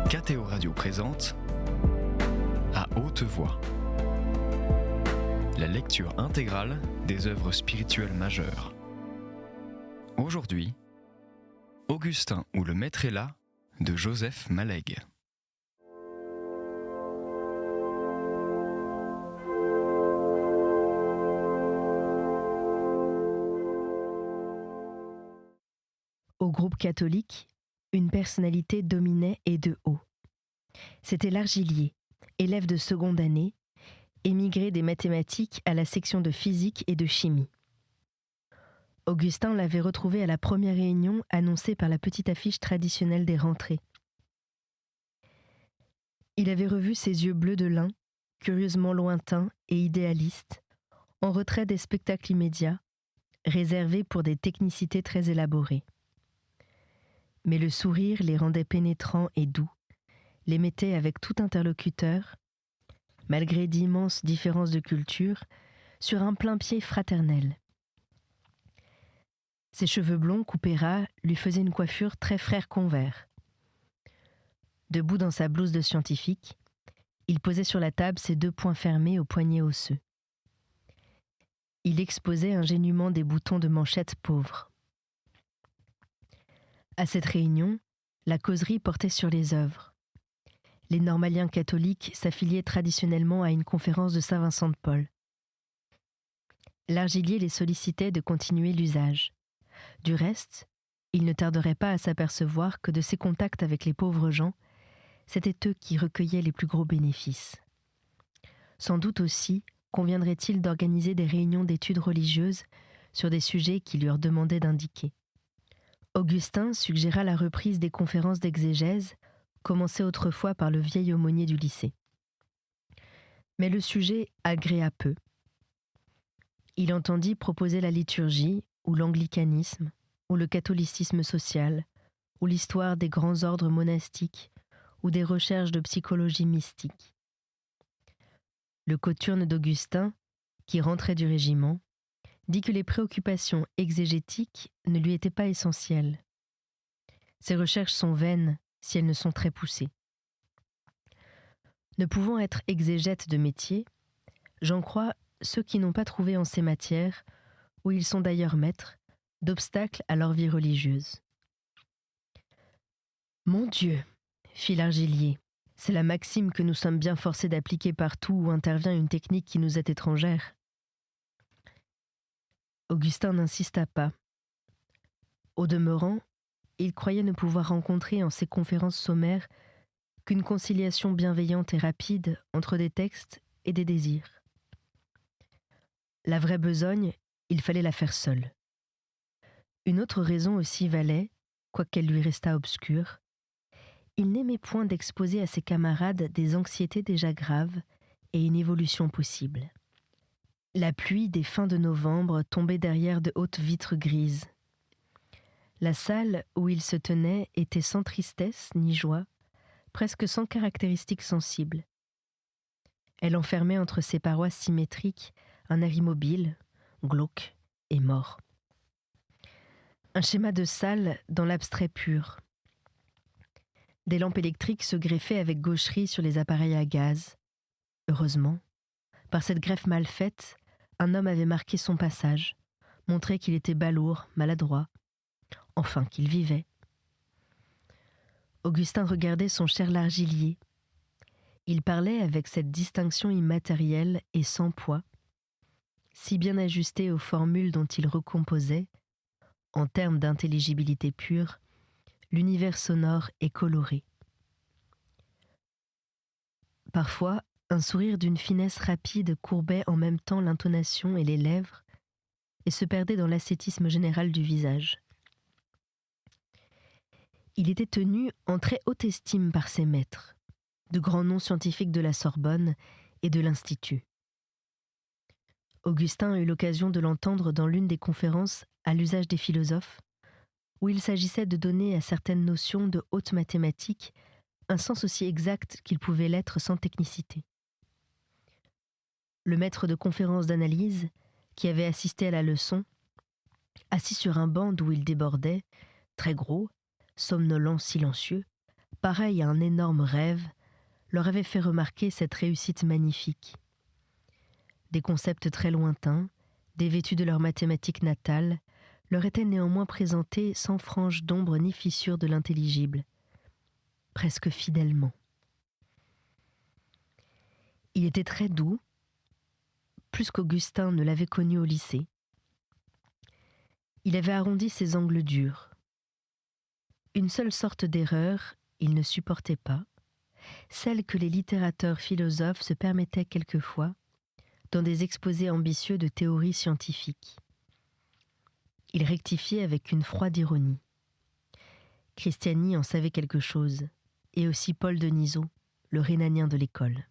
KTO Radio présente À haute voix, la lecture intégrale des œuvres spirituelles majeures. Aujourd'hui, Augustin ou le Maître est là de Joseph Malègue. Au groupe catholique, une personnalité dominait et de haut. C'était l'Argilier, élève de seconde année, émigré des mathématiques à la section de physique et de chimie. Augustin l'avait retrouvé à la première réunion annoncée par la petite affiche traditionnelle des rentrées. Il avait revu ses yeux bleus de lin, curieusement lointains et idéalistes, en retrait des spectacles immédiats, réservés pour des technicités très élaborées. Mais le sourire les rendait pénétrants et doux, les mettait avec tout interlocuteur, malgré d'immenses différences de culture, sur un plein pied fraternel. Ses cheveux blonds coupés ras lui faisaient une coiffure très frère Convert. Debout dans sa blouse de scientifique, il posait sur la table ses deux poings fermés aux poignets osseux. Il exposait ingénument des boutons de manchettes pauvres. À cette réunion, la causerie portait sur les œuvres. Les normaliens catholiques s'affiliaient traditionnellement à une conférence de Saint-Vincent de Paul. L'Argilier les sollicitait de continuer l'usage. Du reste, il ne tarderait pas à s'apercevoir que de ses contacts avec les pauvres gens, c'étaient eux qui recueillaient les plus gros bénéfices. Sans doute aussi conviendrait-il d'organiser des réunions d'études religieuses sur des sujets qu'il leur demandait d'indiquer. Augustin suggéra la reprise des conférences d'exégèse, commencées autrefois par le vieil aumônier du lycée. Mais le sujet agréa peu. Il entendit proposer la liturgie, ou l'anglicanisme, ou le catholicisme social, ou l'histoire des grands ordres monastiques, ou des recherches de psychologie mystique. Le cothurne d'Augustin, qui rentrait du régiment, dit que les préoccupations exégétiques ne lui étaient pas essentielles. Ses recherches sont vaines si elles ne sont très poussées. Ne pouvant être exégètes de métier, j'en crois ceux qui n'ont pas trouvé en ces matières, où ils sont d'ailleurs maîtres, d'obstacles à leur vie religieuse. « Mon Dieu !» fit l'Argilier, « c'est la maxime que nous sommes bien forcés d'appliquer partout où intervient une technique qui nous est étrangère. » Augustin n'insista pas. Au demeurant, il croyait ne pouvoir rencontrer en ces conférences sommaires qu'une conciliation bienveillante et rapide entre des textes et des désirs. La vraie besogne, il fallait la faire seule. Une autre raison aussi valait, quoiqu'elle lui restât obscure, il n'aimait point d'exposer à ses camarades des anxiétés déjà graves et une évolution possible. La pluie des fins de novembre tombait derrière de hautes vitres grises. La salle où il se tenait était sans tristesse ni joie, presque sans caractéristiques sensibles. Elle enfermait entre ses parois symétriques un air immobile, glauque et mort. Un schéma de salle dans l'abstrait pur. Des lampes électriques se greffaient avec gaucherie sur les appareils à gaz. Heureusement, par cette greffe mal faite, un homme avait marqué son passage, montré qu'il était balourd, maladroit, enfin qu'il vivait. Augustin regardait son cher l'Argilier. Il parlait avec cette distinction immatérielle et sans poids, si bien ajustée aux formules dont il recomposait, en termes d'intelligibilité pure, l'univers sonore et coloré. Parfois, un sourire d'une finesse rapide courbait en même temps l'intonation et les lèvres et se perdait dans l'ascétisme général du visage. Il était tenu en très haute estime par ses maîtres, de grands noms scientifiques de la Sorbonne et de l'Institut. Augustin a eu l'occasion de l'entendre dans l'une des conférences à l'usage des philosophes, où il s'agissait de donner à certaines notions de haute mathématiques un sens aussi exact qu'il pouvait l'être sans technicité. Le maître de conférence d'analyse, qui avait assisté à la leçon, assis sur un banc d'où il débordait, très gros, somnolent, silencieux, pareil à un énorme rêve, leur avait fait remarquer cette réussite magnifique. Des concepts très lointains, dévêtus de leur mathématique natale, leur étaient néanmoins présentés sans frange d'ombre ni fissure de l'intelligible, presque fidèlement. Il était très doux, plus qu'Augustin ne l'avait connu au lycée. Il avait arrondi ses angles durs. Une seule sorte d'erreur, il ne supportait pas, celle que les littérateurs philosophes se permettaient quelquefois dans des exposés ambitieux de théories scientifiques. Il rectifiait avec une froide ironie. Christiani en savait quelque chose, et aussi Paul Denisot, le rhénanien de l'école.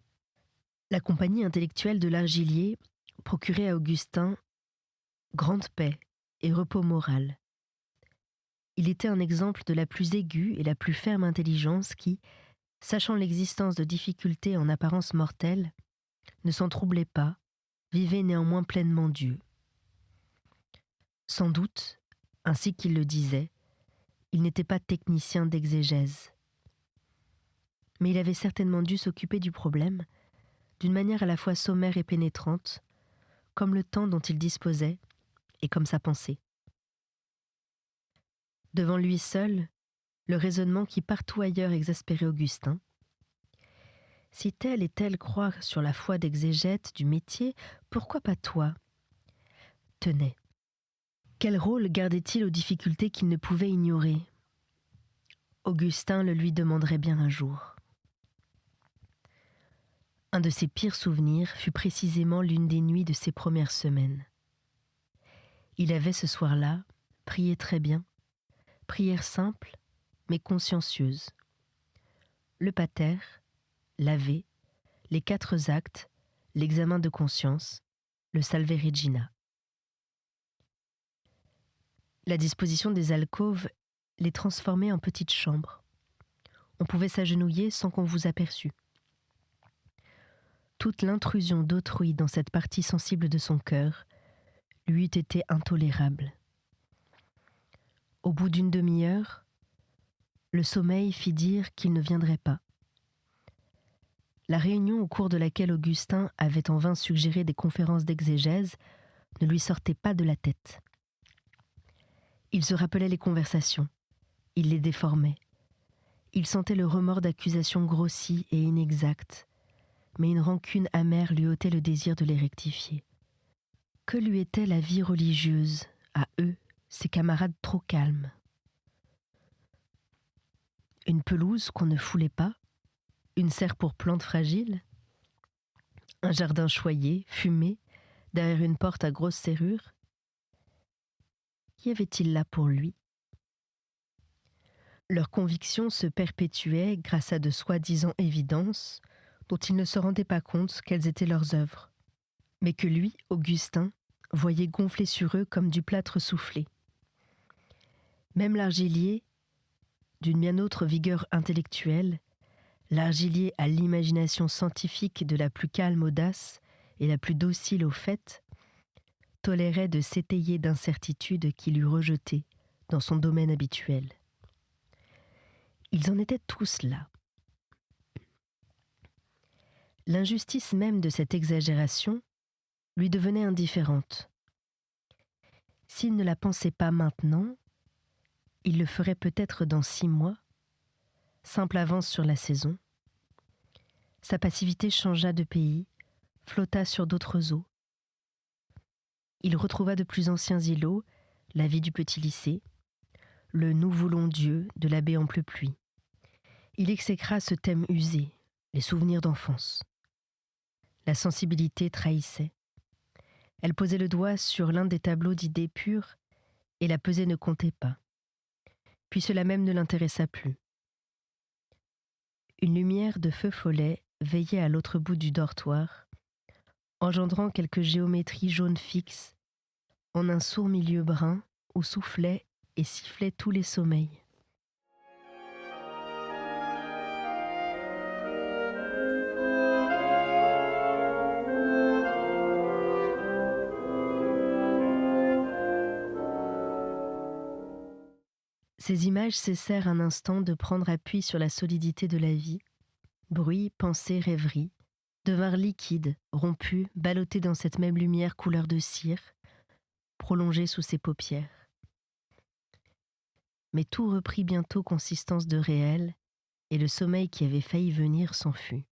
La compagnie intellectuelle de l'Argilier procurait à Augustin grande paix et repos moral. Il était un exemple de la plus aiguë et la plus ferme intelligence qui, sachant l'existence de difficultés en apparence mortelles, ne s'en troublait pas, vivait néanmoins pleinement Dieu. Sans doute, ainsi qu'il le disait, il n'était pas technicien d'exégèse. Mais il avait certainement dû s'occuper du problème d'une manière à la fois sommaire et pénétrante, comme le temps dont il disposait et comme sa pensée. Devant lui seul, le raisonnement qui partout ailleurs exaspérait Augustin. Si tel et tel croient sur la foi d'exégète du métier, pourquoi pas toi ? Tenez. Quel rôle gardait-il aux difficultés qu'il ne pouvait ignorer ? Augustin le lui demanderait bien un jour. Un de ses pires souvenirs fut précisément l'une des nuits de ses premières semaines. Il avait ce soir-là prié très bien, prière simple mais consciencieuse. Le pater, l'Ave, les 4 actes, l'examen de conscience, le Salve Regina. La disposition des alcôves les transformait en petites chambres. On pouvait s'agenouiller sans qu'on vous aperçût. Toute l'intrusion d'autrui dans cette partie sensible de son cœur lui eût été intolérable. Au bout d'une demi-heure, le sommeil fit dire qu'il ne viendrait pas. La réunion au cours de laquelle Augustin avait en vain suggéré des conférences d'exégèse ne lui sortait pas de la tête. Il se rappelait les conversations, il les déformait. Il sentait le remords d'accusations grossies et inexactes, mais une rancune amère lui ôtait le désir de les rectifier. Que lui était la vie religieuse, à eux, ses camarades trop calmes ? Une pelouse qu'on ne foulait pas ? Une serre pour plantes fragiles ? Un jardin choyé, fumé, derrière une porte à grosse serrure ? Qu'y avait-il là pour lui ? Leurs convictions se perpétuaient grâce à de soi-disant évidences dont ils ne se rendaient pas compte quelles étaient leurs œuvres, mais que lui, Augustin, voyait gonfler sur eux comme du plâtre soufflé. Même l'Argilier, d'une bien autre vigueur intellectuelle, l'Argilier à l'imagination scientifique de la plus calme audace et la plus docile au fait, tolérait de s'étayer d'incertitudes qu'il eût rejetées dans son domaine habituel. Ils en étaient tous là. L'injustice même de cette exagération lui devenait indifférente. S'il ne la pensait pas maintenant, il le ferait peut-être dans 6 mois, simple avance sur la saison. Sa passivité changea de pays, flotta sur d'autres eaux. Il retrouva de plus anciens îlots, la vie du petit lycée, le « nous voulons Dieu » de l'abbé Amplepluie. Il exécra ce thème usé, les souvenirs d'enfance. La sensibilité trahissait. Elle posait le doigt sur l'un des tableaux d'idées pures et la pesée ne comptait pas. Puis cela même ne l'intéressa plus. Une lumière de feu follet veillait à l'autre bout du dortoir, engendrant quelques géométries jaunes fixes, en un sourd milieu brun où soufflaient et sifflaient tous les sommeils. Ces images cessèrent un instant de prendre appui sur la solidité de la vie. Bruit, pensée, rêverie devinrent liquides, rompus, ballottés dans cette même lumière couleur de cire, prolongée sous ses paupières. Mais tout reprit bientôt consistance de réel, et le sommeil qui avait failli venir s'en fut.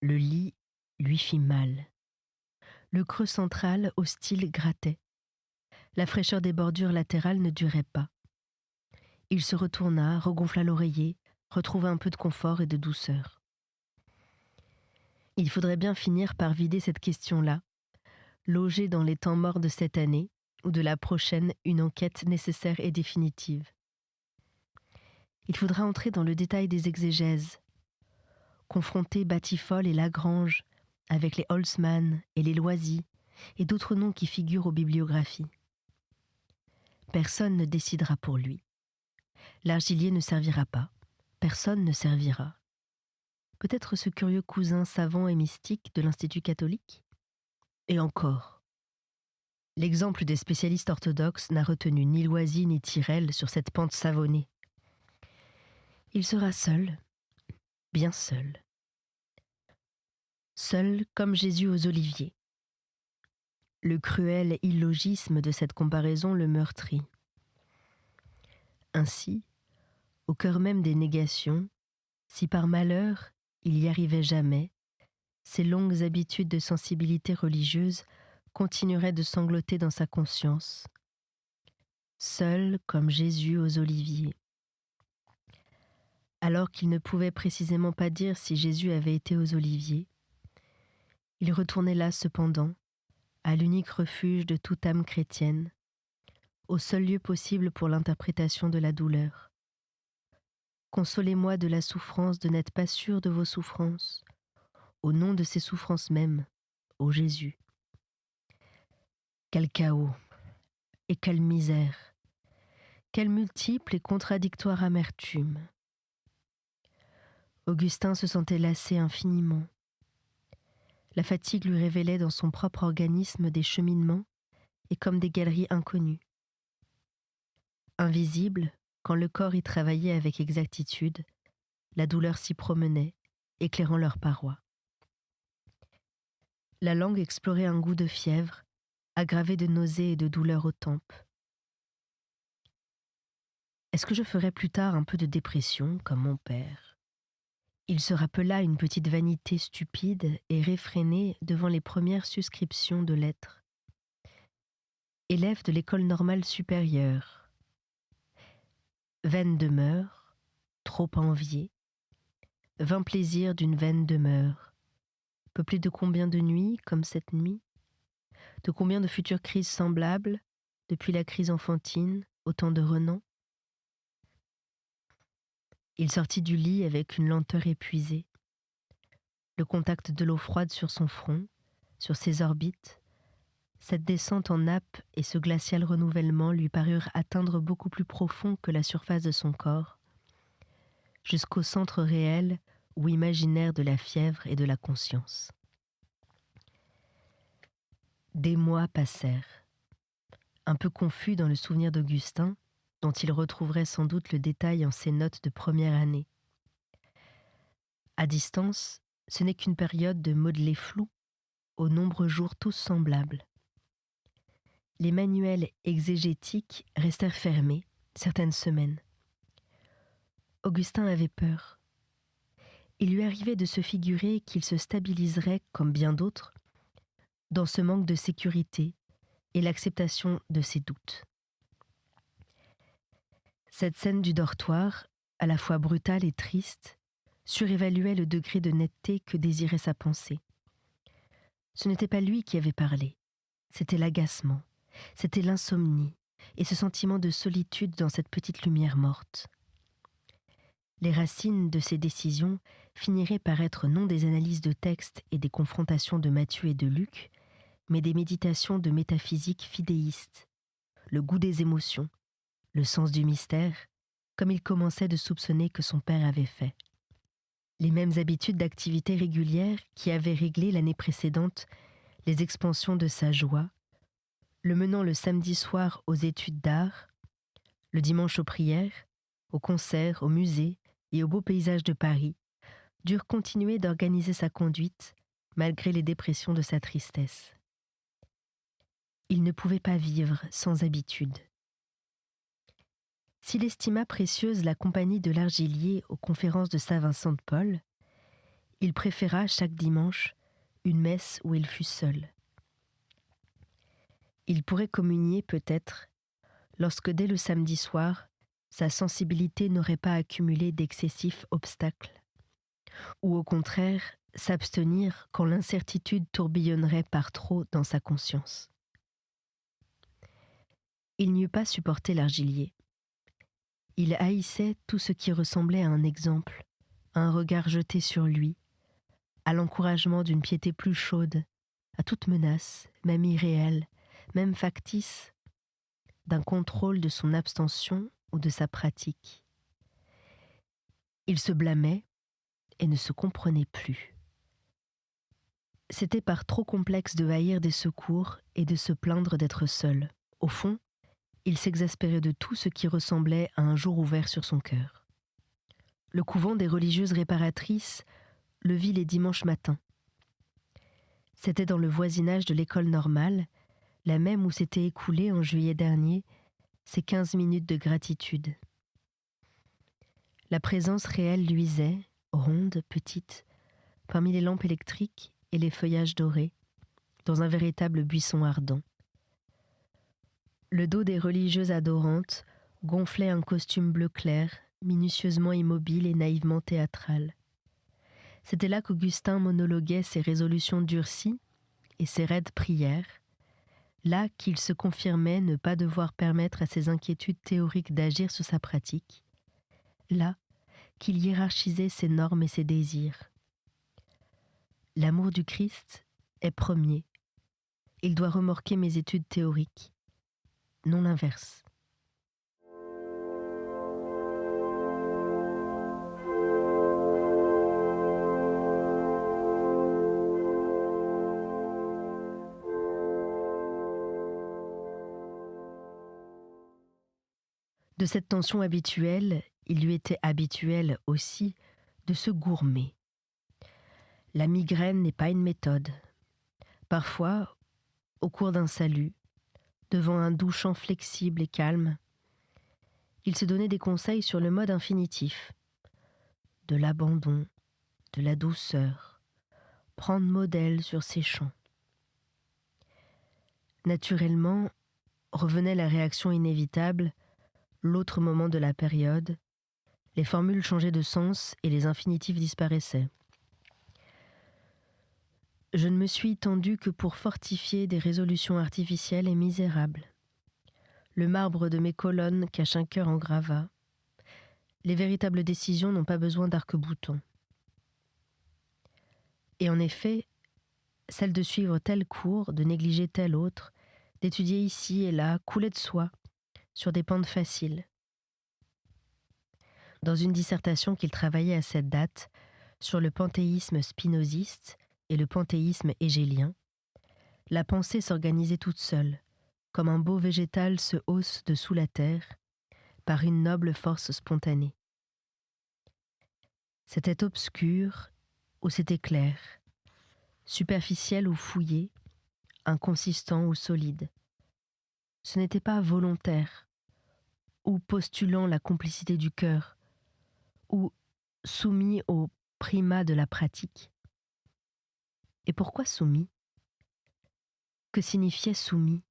Le lit lui fit mal. Le creux central, hostile, grattait. La fraîcheur des bordures latérales ne durait pas. Il se retourna, regonfla l'oreiller, retrouva un peu de confort et de douceur. Il faudrait bien finir par vider cette question-là, loger dans les temps morts de cette année ou de la prochaine une enquête nécessaire et définitive. Il faudra entrer dans le détail des exégèses, confronter Batiffol et Lagrange avec les Holzmann et les Loisy et d'autres noms qui figurent aux bibliographies. Personne ne décidera pour lui. L'Argilier ne servira pas. Personne ne servira. Peut-être ce curieux cousin savant et mystique de l'Institut catholique ? Et encore. L'exemple des spécialistes orthodoxes n'a retenu ni Loisy ni Tyrrell sur cette pente savonnée. Il sera seul, bien seul. Seul comme Jésus aux oliviers. Le cruel illogisme de cette comparaison le meurtrit. Ainsi, au cœur même des négations, si par malheur il y arrivait jamais, ces longues habitudes de sensibilité religieuse continueraient de sangloter dans sa conscience, seul comme Jésus aux oliviers. Alors qu'il ne pouvait précisément pas dire si Jésus avait été aux oliviers, il retournait là cependant, à l'unique refuge de toute âme chrétienne, au seul lieu possible pour l'interprétation de la douleur. Consolez-moi de la souffrance de n'être pas sûr de vos souffrances, au nom de ces souffrances mêmes, ô Jésus. Quel chaos et quelle misère, quelle multiple et contradictoire amertume. Augustin se sentait lassé infiniment. La fatigue lui révélait dans son propre organisme des cheminements et comme des galeries inconnues. Invisible, quand le corps y travaillait avec exactitude, la douleur s'y promenait, éclairant leurs parois. La langue explorait un goût de fièvre, aggravé de nausées et de douleurs aux tempes. Est-ce que je ferais plus tard un peu de dépression, comme mon père ? Il se rappela une petite vanité stupide et réfrénée devant les premières suscriptions de lettres. Élève de l'école normale supérieure. Vaine demeure, trop enviée. Vain plaisir d'une vaine demeure. Peuplée de combien de nuits, comme cette nuit ? De combien de futures crises semblables, depuis la crise enfantine, au temps de Renan ? Il sortit du lit avec une lenteur épuisée. Le contact de l'eau froide sur son front, sur ses orbites, cette descente en nappe et ce glacial renouvellement lui parurent atteindre beaucoup plus profond que la surface de son corps, jusqu'au centre réel ou imaginaire de la fièvre et de la conscience. Des mois passèrent. Un peu confus dans le souvenir d'Augustin, dont il retrouverait sans doute le détail en ses notes de première année. À distance, ce n'est qu'une période de modelés flous, aux nombreux jours tous semblables. Les manuels exégétiques restèrent fermés certaines semaines. Augustin avait peur. Il lui arrivait de se figurer qu'il se stabiliserait, comme bien d'autres, dans ce manque de sécurité et l'acceptation de ses doutes. Cette scène du dortoir, à la fois brutale et triste, surévaluait le degré de netteté que désirait sa pensée. Ce n'était pas lui qui avait parlé, c'était l'agacement, c'était l'insomnie et ce sentiment de solitude dans cette petite lumière morte. Les racines de ces décisions finiraient par être non des analyses de textes et des confrontations de Matthieu et de Luc, mais des méditations de métaphysique fidéiste, le goût des émotions, le sens du mystère, comme il commençait de soupçonner que son père avait fait. Les mêmes habitudes d'activité régulière qui avaient réglé l'année précédente les expansions de sa joie, le menant le samedi soir aux études d'art, Le dimanche aux prières, aux concerts, au musée et aux beaux paysages de Paris, durent continuer d'organiser sa conduite malgré les dépressions de sa tristesse. Il ne pouvait pas vivre sans habitude. S'il estima précieuse la compagnie de l'argilier aux conférences de Saint-Vincent-de-Paul, il préféra chaque dimanche une messe où il fut seul. Il pourrait communier peut-être lorsque dès le samedi soir, sa sensibilité n'aurait pas accumulé d'excessifs obstacles, ou au contraire s'abstenir quand l'incertitude tourbillonnerait par trop dans sa conscience. Il n'eût pas supporté l'argilier. Il haïssait tout ce qui ressemblait à un exemple, à un regard jeté sur lui, à l'encouragement d'une piété plus chaude, à toute menace, même irréelle, même factice, d'un contrôle de son abstention ou de sa pratique. Il se blâmait et ne se comprenait plus. C'était par trop complexe de haïr des secours et de se plaindre d'être seul. Au fond, il s'exaspérait de tout ce qui ressemblait à un jour ouvert sur son cœur. Le couvent des religieuses réparatrices le vit les dimanches matins. C'était dans le voisinage de l'école normale, la même où s'étaient écoulées en juillet dernier ces 15 minutes de gratitude. La présence réelle luisait, ronde, petite, parmi les lampes électriques et les feuillages dorés, dans un véritable buisson ardent. Le dos des religieuses adorantes gonflait un costume bleu clair, minutieusement immobile et naïvement théâtral. C'était là qu'Augustin monologuait ses résolutions durcies et ses raides prières, là qu'il se confirmait ne pas devoir permettre à ses inquiétudes théoriques d'agir sur sa pratique, là qu'il hiérarchisait ses normes et ses désirs. L'amour du Christ est premier. Il doit remorquer mes études théoriques, non l'inverse. De cette tension habituelle, il lui était habituel aussi de se gourmer. La migraine n'est pas une méthode. Parfois, au cours d'un salut, devant un doux chant flexible et calme, il se donnait des conseils sur le mode infinitif, de l'abandon, de la douceur, prendre modèle sur ces chants. Naturellement, revenait la réaction inévitable, l'autre moment de la période, les formules changeaient de sens et les infinitifs disparaissaient. Je ne me suis tendue que pour fortifier des résolutions artificielles et misérables. Le marbre de mes colonnes cache un cœur en gravats. Les véritables décisions n'ont pas besoin d'arc-boutants. Et en effet, celle de suivre tel cours, de négliger tel autre, d'étudier ici et là, coulait de soi, sur des pentes faciles. Dans une dissertation qu'il travaillait à cette date, sur le panthéisme spinoziste et le panthéisme hégélien, la pensée s'organisait toute seule, comme un beau végétal se hausse de sous la terre, par une noble force spontanée. C'était obscur ou c'était clair, superficiel ou fouillé, inconsistant ou solide. Ce n'était pas volontaire, ou postulant la complicité du cœur, ou soumis au primat de la pratique. Et pourquoi soumis ? Que signifiait soumis ?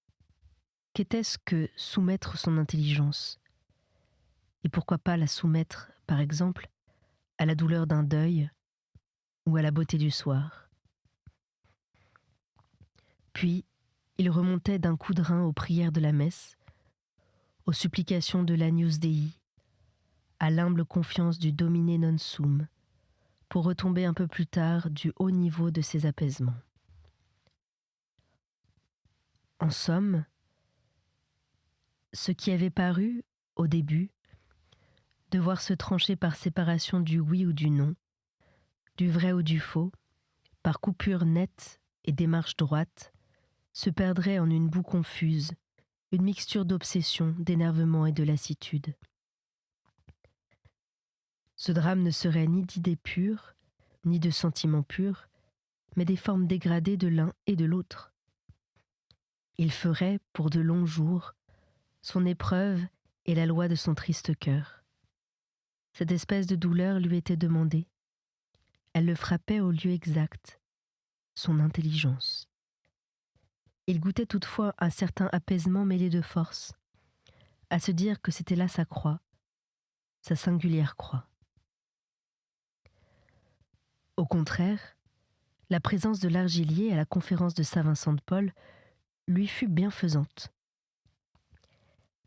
Qu'était-ce que soumettre son intelligence ? Et pourquoi pas la soumettre, par exemple, à la douleur d'un deuil ou à la beauté du soir ? Puis, il remontait d'un coup de rein aux prières de la messe, aux supplications de l'Agnus Dei, à l'humble confiance du Domine non sum, pour retomber un peu plus tard du haut niveau de ses apaisements. En somme, ce qui avait paru, au début, devoir se trancher par séparation du oui ou du non, du vrai ou du faux, par coupure nette et démarche droite, se perdrait en une boue confuse, une mixture d'obsession, d'énervement et de lassitude. Ce drame ne serait ni d'idées pures, ni de sentiments purs, mais des formes dégradées de l'un et de l'autre. Il ferait, pour de longs jours, son épreuve et la loi de son triste cœur. Cette espèce de douleur lui était demandée. Elle le frappait au lieu exact, son intelligence. Il goûtait toutefois un certain apaisement mêlé de force, à se dire que c'était là sa croix, sa singulière croix. Au contraire, la présence de l'argilier à la conférence de Saint-Vincent-de-Paul lui fut bienfaisante.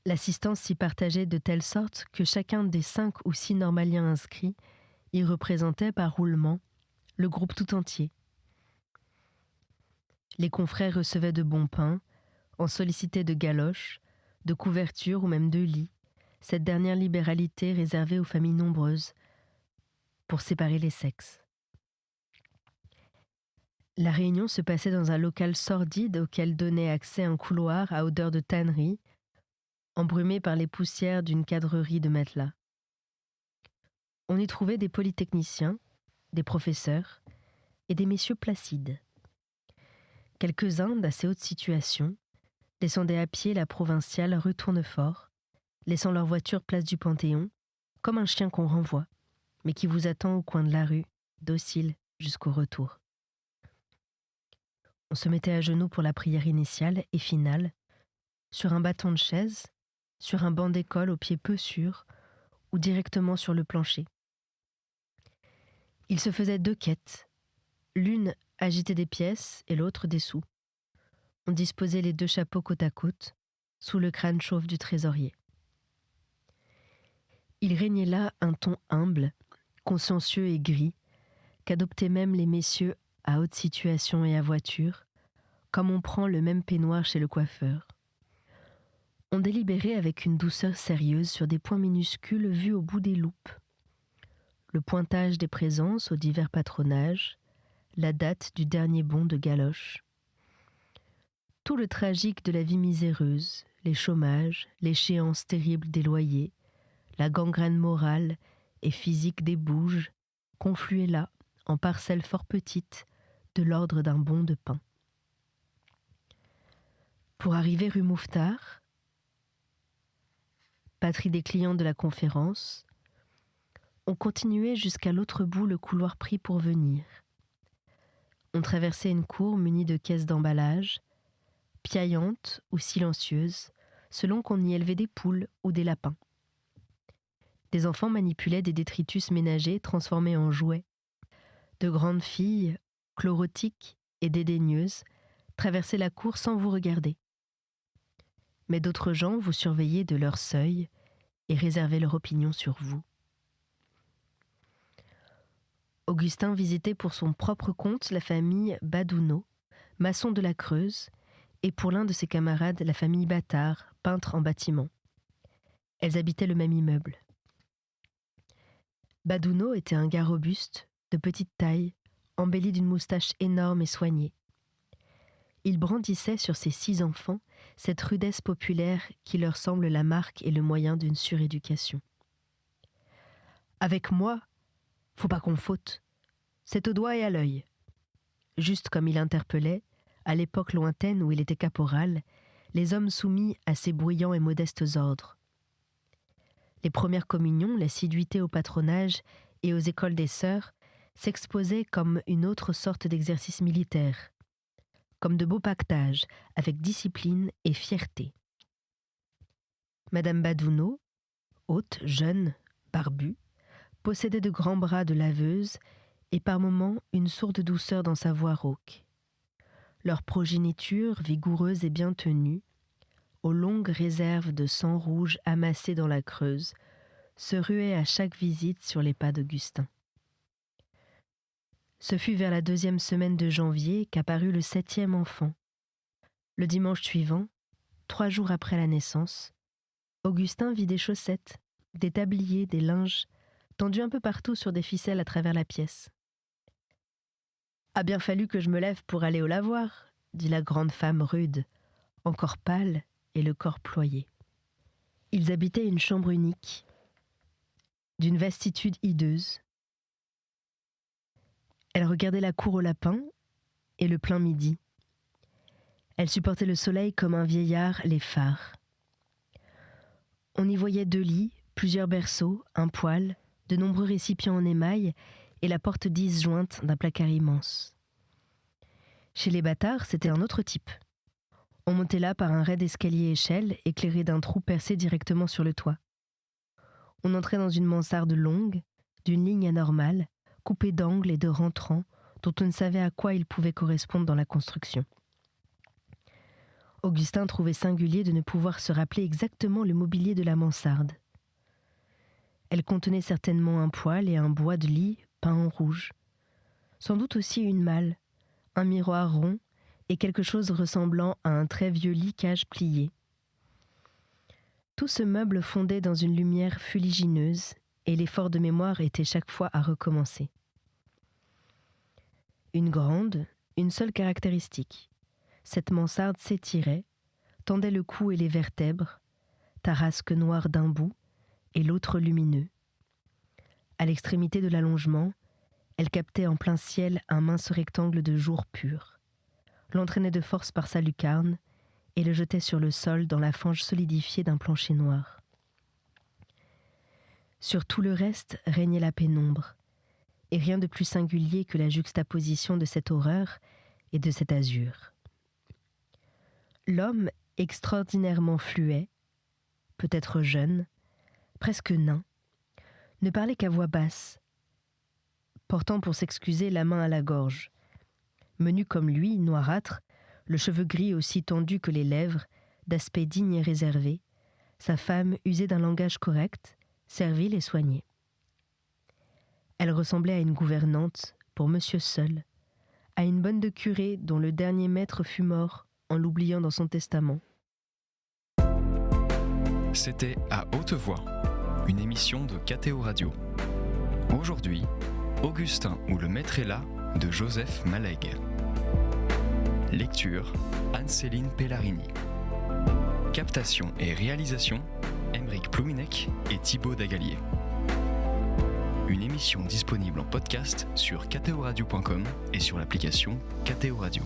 L'assistance s'y partageait de telle sorte que chacun des 5 ou 6 normaliens inscrits y représentait par roulement le groupe tout entier. Les confrères recevaient de bons pains, en sollicitaient de galoches, de couvertures ou même de lits, cette dernière libéralité réservée aux familles nombreuses, pour séparer les sexes. La réunion se passait dans un local sordide auquel donnait accès un couloir à odeur de tannerie, embrumé par les poussières d'une cadrerie de matelas. On y trouvait des polytechniciens, des professeurs et des messieurs placides. Quelques-uns d'assez haute situation descendaient à pied la provinciale rue Tournefort, laissant leur voiture place du Panthéon, comme un chien qu'on renvoie, mais qui vous attend au coin de la rue, docile jusqu'au retour. On se mettait à genoux pour la prière initiale et finale, sur un bâton de chaise, sur un banc d'école aux pieds peu sûrs, ou directement sur le plancher. Il se faisait 2 quêtes, l'une agitait des pièces et l'autre des sous. On disposait les 2 chapeaux côte à côte, sous le crâne chauve du trésorier. Il régnait là un ton humble, consciencieux et gris, qu'adoptaient même les messieurs à haute situation et à voiture, comme on prend le même peignoir chez le coiffeur. On délibérait avec une douceur sérieuse sur des points minuscules vus au bout des loupes. Le pointage des présences aux divers patronages, la date du dernier bon de galoche. Tout le tragique de la vie miséreuse, les chômages, l'échéance terrible des loyers, la gangrène morale et physique des bouges, confluaient là, en parcelles fort petites, de l'ordre d'un bon de pain. Pour arriver rue Mouffetard, patrie des clients de la conférence, on continuait jusqu'à l'autre bout le couloir pris pour venir. On traversait une cour munie de caisses d'emballage, piaillantes ou silencieuses, selon qu'on y élevait des poules ou des lapins. Des enfants manipulaient des détritus ménagers transformés en jouets. De grandes filles, chlorotiques et dédaigneuses, traversaient la cour sans vous regarder. Mais d'autres gens vous surveillaient de leur seuil et réservaient leur opinion sur vous. Augustin visitait pour son propre compte la famille Badouno, maçon de la Creuse, et pour l'un de ses camarades la famille Bâtard, peintre en bâtiment. Elles habitaient le même immeuble. Badouno était un gars robuste, de petite taille, embelli d'une moustache énorme et soignée. Il brandissait sur ses 6 enfants cette rudesse populaire qui leur semble la marque et le moyen d'une suréducation. « Avec moi, faut pas qu'on faute. C'est au doigt et à l'œil. » Juste comme il interpellait, à l'époque lointaine où il était caporal, les hommes soumis à ses bruyants et modestes ordres. Les premières communions, l'assiduité au patronage et aux écoles des sœurs s'exposaient comme une autre sorte d'exercice militaire, comme de beaux pactages avec discipline et fierté. Madame Badouno, haute, jeune, barbue, possédait de grands bras de laveuse et par moments une sourde douceur dans sa voix rauque. Leur progéniture, vigoureuse et bien tenue, aux longues réserves de sang rouge amassées dans la Creuse, se ruait à chaque visite sur les pas d'Augustin. Ce fut vers la 2e semaine de janvier qu'apparut le 7e enfant. Le dimanche suivant, 3 jours après la naissance, Augustin vit des chaussettes, des tabliers, des linges, tendus un peu partout sur des ficelles à travers la pièce. « A bien fallu que je me lève pour aller au lavoir », dit la grande femme rude, encore pâle et le corps ployé. Ils habitaient une chambre unique, d'une vastitude hideuse. Elle regardait la cour aux lapins et le plein midi. Elle supportait le soleil comme un vieillard les phares. On y voyait 2 lits, plusieurs berceaux, un poêle, de nombreux récipients en émail et la porte disjointe d'un placard immense. Chez les bâtards, c'était un autre type. On montait là par un raide escalier-échelle éclairé d'un trou percé directement sur le toit. On entrait dans une mansarde longue, d'une ligne anormale, coupée d'angles et de rentrants dont on ne savait à quoi ils pouvaient correspondre dans la construction. Augustin trouvait singulier de ne pouvoir se rappeler exactement le mobilier de la mansarde. Elle contenait certainement un poêle et un bois de lit peint en rouge. Sans doute aussi une malle, un miroir rond et quelque chose ressemblant à un très vieux lit-cage plié. Tout ce meuble fondait dans une lumière fuligineuse et l'effort de mémoire était chaque fois à recommencer. Une seule caractéristique. Cette mansarde s'étirait, tendait le cou et les vertèbres, tarasque noire d'un bout et l'autre lumineux. À l'extrémité de l'allongement, elle captait en plein ciel un mince rectangle de jour pur, l'entraînait de force par sa lucarne et le jetait sur le sol dans la fange solidifiée d'un plancher noir. Sur tout le reste régnait la pénombre, et rien de plus singulier que la juxtaposition de cette horreur et de cet azur. L'homme, extraordinairement fluet, peut-être jeune, presque nain, ne parlait qu'à voix basse, portant pour s'excuser la main à la gorge. Menu comme lui, noirâtre, le cheveu gris aussi tendu que les lèvres, d'aspect digne et réservé, sa femme usée d'un langage correct, servile et soignée. Elle ressemblait à une gouvernante, pour monsieur seul, à une bonne de curé dont le dernier maître fut mort en l'oubliant dans son testament. C'était À haute voix, une émission de KTO Radio. Aujourd'hui, Augustin ou le maître est là de Joseph Malègue. Lecture, Anne-Céline Pellarini. Captation et réalisation, Aymeric Plouinec et Thibaut Dagalier. Une émission disponible en podcast sur ktoradio.com et sur l'application KTO Radio.